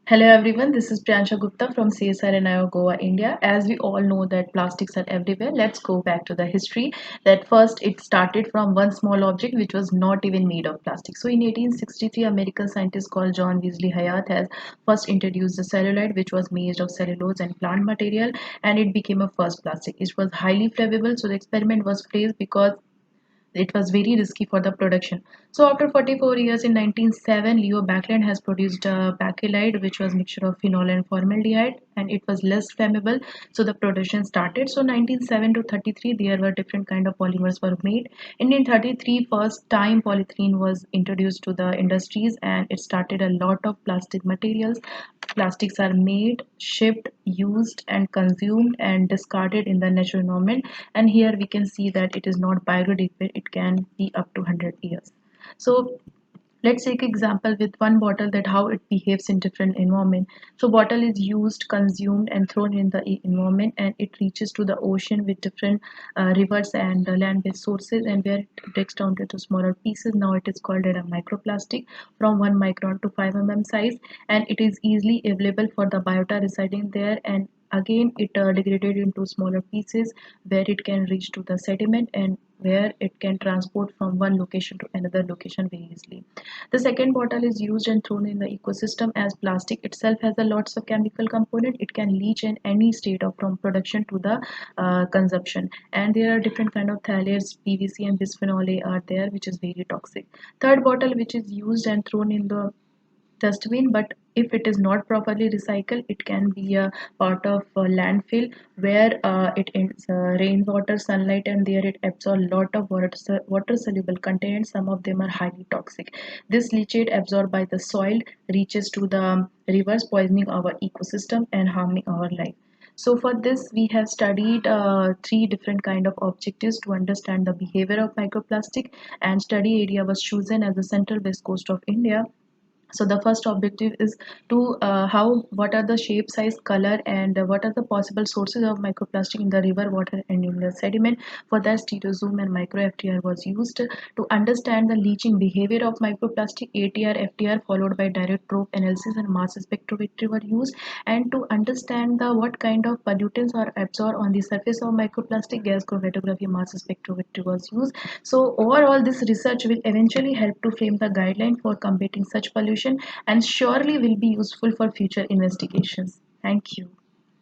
Hello everyone, this is Priyansha Gupta from CSR and IO Goa, India. As we all know that plastics are everywhere, let's go back to the history. That first it started from one small object which was not even made of plastic. So in 1863, American scientist called John Wesley Hyatt has first introduced the cellulite, which was made of cellulose and plant material, and it became a first plastic. It was highly flammable, so the experiment was failed because it was very risky for the production. So after 44 years in 1907, Leo Baekeland has produced a bakelite which was mixture of phenol and formaldehyde and it was less flammable. So the production started. So 1907 to 33 there were different kind of polymers were made. In 1933 first time polyethylene was introduced to the industries and it started a lot of plastic materials. Plastics are made, shipped, used and consumed and discarded in the natural environment, and here we can see that it is not biodegradable, it can be up to 100 years. So let's take example with one bottle that how it behaves in different environment. So bottle is used, consumed and thrown in the environment and it reaches to the ocean with different rivers and land-based sources, and where it breaks down into smaller pieces. Now it is called a microplastic from 1 micron to 5 size, and it is easily available for the biota residing there, and again it degraded into smaller pieces where it can reach to the sediment and where it can transport from one location to another location very easily. The second bottle is used and thrown in the ecosystem, as plastic itself has a lots of chemical component. It can leach in any state of from production to the consumption, and there are different kind of phthalates, PVC and bisphenol A are there, which is very toxic. Third bottle, which is used and thrown in the dustbin, but if it is not properly recycled it can be a part of a landfill where it ends rainwater, sunlight, and there it absorbs a lot of water soluble content. Some of them are highly toxic. This leachate absorbed by the soil reaches to the rivers, poisoning our ecosystem and harming our life. So for this we have studied three different kind of objectives to understand the behavior of microplastic, and study area was chosen as the central west coast of India. So the first objective is to how what are the shape, size, color, and what are the possible sources of microplastic in the river water and in the sediment. For that, stereo zoom and micro FTR was used to understand the leaching behavior of microplastic. ATR, FTR followed by direct probe analysis and mass spectrometry were used, and to understand the what kind of pollutants are absorbed on the surface of microplastic, gas chromatography, mass spectrometry was used. So overall, this research will eventually help to frame the guideline for combating such pollution and surely will be useful for future investigations. Thank you.